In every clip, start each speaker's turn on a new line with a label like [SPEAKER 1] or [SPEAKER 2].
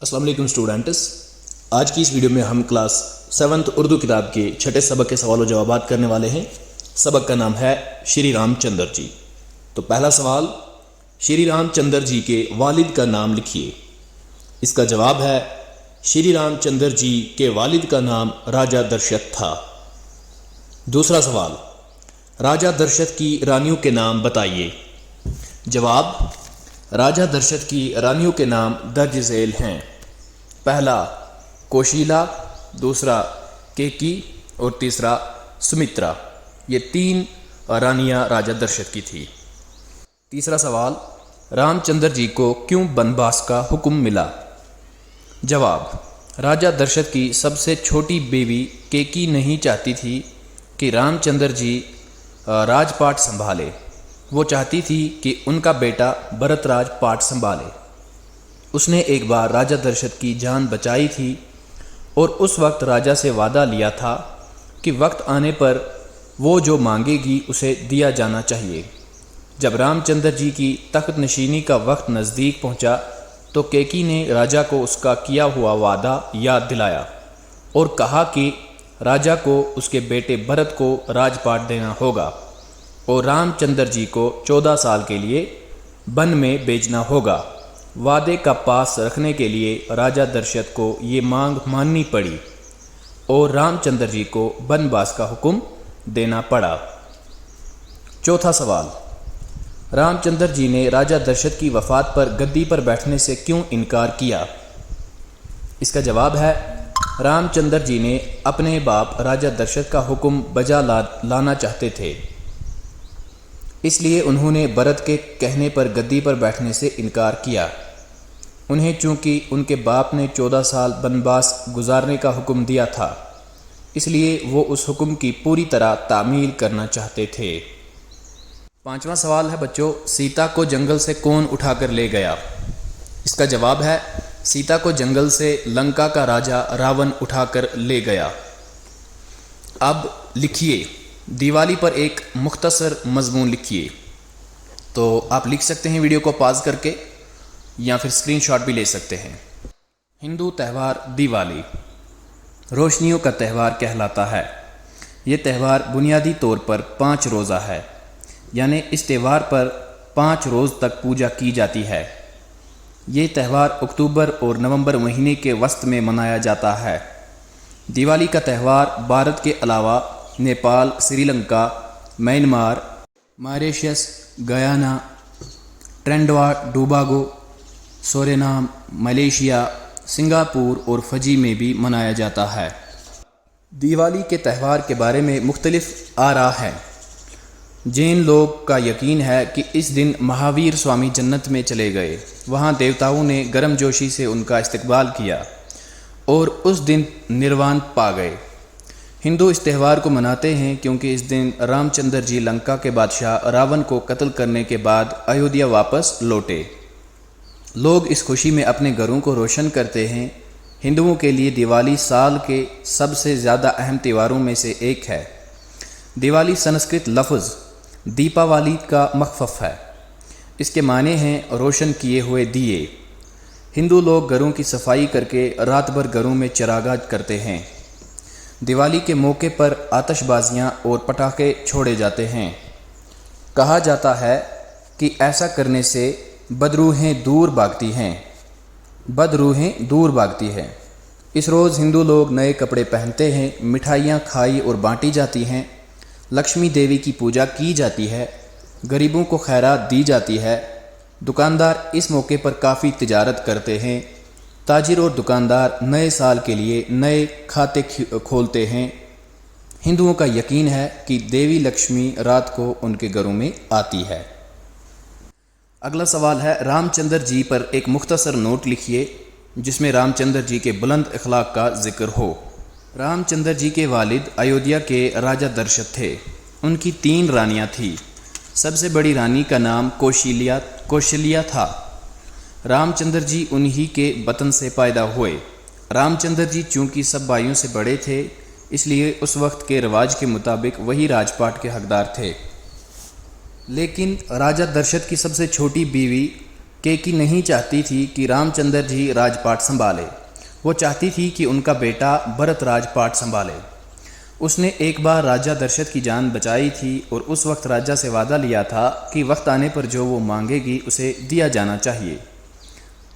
[SPEAKER 1] अस्सलाम वालेकुम स्टूडेंट्स। आज की इस वीडियो में हम क्लास 7th उर्दू किताब के छठे सबक के सवाल और जवाबात करने वाले हैं। सबक का नाम है श्री रामचंद्र जी। तो पहला सवाल, श्री रामचंद्र जी के वालिद का नाम लिखिए। इसका जवाब है श्री रामचंद्र जी के वालिद का नाम राजा दशरथ था। दूसरा सवाल, राजा दशरथ की रानियों के नाम बताइए। जवाब, राजा दशरथ की रानियों के नाम दर्ज झेल हैं। पहला कौशीला, दूसरा केकी और तीसरा सुमित्रा। ये 3 रानियां राजा दशरथ की थी। तीसरा सवाल, रामचंद्र जी को क्यों बनवास का हुक्म मिला। जवाब, राजा दशरथ की सबसे छोटी बेटी केकी नहीं चाहती थी कि रामचंद्र जी राजपाट संभाले। वो चाहती थी कि उनका बेटा भरत राजपाट संभाले। उसने एक बार राजा दशरथ की जान बचाई थी और उस वक्त राजा से वादा लिया था कि वक्त आने पर वो जो मांगेगी उसे दिया जाना चाहिए। जब रामचंद्र जी की तख्त नशीनी का वक्त नज़दीक पहुंचा तो केकी ने राजा को उसका किया हुआ वादा याद दिलाया और कहा कि राजा को उसके बेटे भरत को राजपाट देना होगा और रामचंद्र जी को 14 साल के लिए वन में भेजना होगा। वादे का पास रखने के लिए राजा दशरथ को ये मांग माननी पड़ी और रामचंद्र जी को बनवास का हुक्म देना पड़ा। चौथा सवाल, रामचंद्र जी ने राजा दशरथ की वफात पर गद्दी पर बैठने से क्यों इनकार किया। इसका जवाब है, रामचंद्र जी ने अपने बाप राजा दशरथ का हुक्म बजा लाना चाहते थे, इसलिए उन्होंने भरत के कहने पर गद्दी पर बैठने से इनकार किया। उन्हें चूंकि उनके बाप ने 14 साल बनवास गुजारने का हुक्म दिया था, इसलिए वो उस हुक्म की पूरी तरह तामील करना चाहते थे। पांचवा सवाल है बच्चों, सीता को जंगल से कौन उठाकर ले गया। इसका जवाब है, सीता को जंगल से लंका का राजा रावण उठाकर ले गया। अब लिखिए, दिवाली पर एक मुख्तसर मजमून लिखिए। तो आप लिख सकते हैं वीडियो को पॉज करके या फिर स्क्रीनशॉट भी ले सकते हैं। हिंदू त्यौहार दिवाली रोशनियों का त्यौहार कहलाता है। ये त्यौहार बुनियादी तौर पर 5 रोज़ा है, यानी इस त्यौहार पर 5 रोज़ तक पूजा की जाती है। ये त्यौहार अक्टूबर और नवंबर महीने के वस्त में मनाया जाता है। दिवाली का त्यौहार भारत के अलावा Nepal, Sri Lanka, Myanmar, Mauritius, Guyana, Trinidad Tobago, Suriname, Malaysia, Singapore और फजी में भी मनाया जाता है। दिवाली के त्यौहार के बारे में मुख्तलिफ आरा है। जैन लोग का यकीन है कि इस दिन महावीर स्वामी जन्नत में चले गए। वहाँ देवताओं ने गर्मजोशी से उनका इस्तकबाल किया और उस दिन निर्वाण पा गए। हिंदू इस त्यौहार को मनाते हैं क्योंकि इस दिन रामचंद्र जी लंका के बादशाह रावण को कत्ल करने के बाद अयोध्या वापस लौटे। लोग इस खुशी में अपने घरों को रोशन करते हैं। हिंदुओं के लिए दिवाली साल के सबसे ज़्यादा अहम त्योहारों में से एक है। दिवाली संस्कृत लफ्ज़ दीपावली का मखफ़फ़ है। इसके माने हैं रोशन किए हुए दिए। हिंदू लोग घरों की सफाई करके रात भर घरों में चिरागा करते हैं। दिवाली के मौके पर आतिशबाजियाँ और पटाखे छोड़े जाते हैं। कहा जाता है कि ऐसा करने से बदरूहें दूर भागती हैं। इस रोज़ हिंदू लोग नए कपड़े पहनते हैं, मिठाइयाँ खाई और बांटी जाती हैं, लक्ष्मी देवी की पूजा की जाती है, गरीबों को खैरात दी जाती है। दुकानदार इस मौके पर काफ़ी तिजारत करते हैं। ताजिर और दुकानदार नए साल के लिए नए खाते खोलते हैं। हिंदुओं का यकीन है कि देवी लक्ष्मी रात को उनके घरों में आती है। अगला सवाल है, रामचंद्र जी पर एक मुख्तसर नोट लिखिए जिसमें रामचंद्र जी के बुलंद अखलाक का जिक्र हो। रामचंद्र जी के वालिद अयोध्या के राजा दशरथ थे। उनकी 3 रानियाँ थीं। सबसे बड़ी रानी का नाम कौशल्या था। रामचंद्र जी उन्हीं के वतन से पैदा हुए। रामचंद्र जी चूँकि सब भाइयों से बड़े थे, इसलिए उस वक्त के रिवाज के मुताबिक वही राजपाट के हकदार थे। लेकिन राजा दशरथ की सबसे छोटी बीवी केकी नहीं चाहती थी कि रामचंद्र जी राजपाट संभाले, वो चाहती थी कि उनका बेटा भरत राजपाट संभाले। उसने एक बार राजा दशरथ की जान बचाई थी और उस वक्त राजा से वादा लिया था कि वक्त आने पर जो वो मांगेगी उसे दिया जाना चाहिए।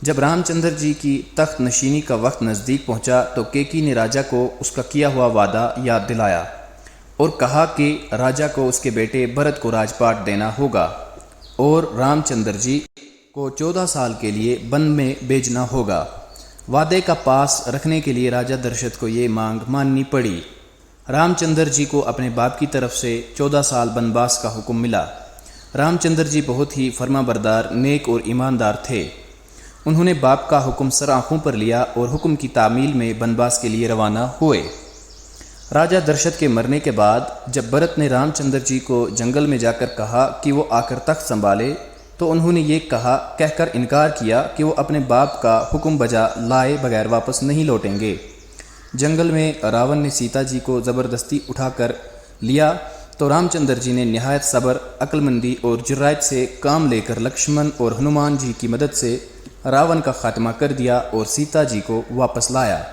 [SPEAKER 1] जब रामचंद्र जी की तख्त नशीनी का वक्त नज़दीक पहुंचा तो केकी ने राजा को उसका किया हुआ वादा याद दिलाया और कहा कि राजा को उसके बेटे भरत को राजपाट देना होगा और रामचंद्र जी को 14 साल के लिए वन में भेजना होगा। वादे का पास रखने के लिए राजा दशरथ को ये मांग माननी पड़ी। रामचंद्र जी को अपने बाप की तरफ से 14 साल वनवास का हुक्म मिला। रामचंद्र जी बहुत ही फर्माबरदार, नेक और ईमानदार थे। उन्होंने बाप का हुक्म सर आँखों पर लिया और हुक्म की तामील में वनवास के लिए रवाना हुए। राजा दशरथ के मरने के बाद जब भरत ने रामचंद्र जी को जंगल में जाकर कहा कि वो आकर तख्त संभाले तो उन्होंने ये कहकर इनकार किया कि वो अपने बाप का हुक्म बजा लाए बगैर वापस नहीं लौटेंगे। जंगल में रावण ने सीता जी को ज़बरदस्ती उठाकर लिया तो रामचंद्र जी ने निहायत सब्र, अक्लमंदी और जुर्रात से काम लेकर लक्ष्मण और हनुमान जी की मदद से रावण का खात्मा कर दिया और सीता जी को वापस लाया।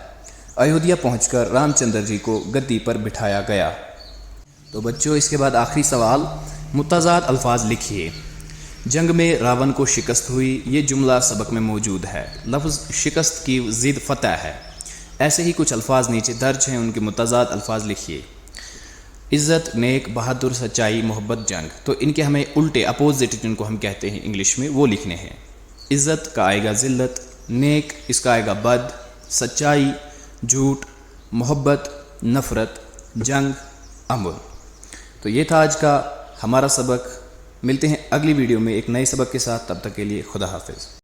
[SPEAKER 1] अयोध्या पहुंचकर रामचंद्र जी को गद्दी पर बिठाया गया। तो बच्चों, इसके बाद आखिरी सवाल, मुतज़ाद अल्फाज लिखिए। जंग में रावण को शिकस्त हुई, ये जुमला सबक में मौजूद है। लफ्ज़ शिकस्त की ज़िद फ़तह है। ऐसे ही कुछ अल्फाज नीचे दर्ज हैं, उनके मुतज़ाद अल्फाज लिखिए। इज़्ज़त, नेक, बहादुर, सच्चाई, मोहब्बत, जंग। तो इनके हमें उल्टे अपोजिट जिनको हम कहते हैं इंग्लिश में वो लिखने हैं। इज़्ज़त का आएगा ज़िल्लत, नेक इसका आएगा बद, सच्चाई झूठ, मोहब्बत नफ़रत, जंग अमन। तो ये था आज का हमारा सबक। मिलते हैं अगली वीडियो में एक नए सबक के साथ। तब तक के लिए खुदा हाफिज़।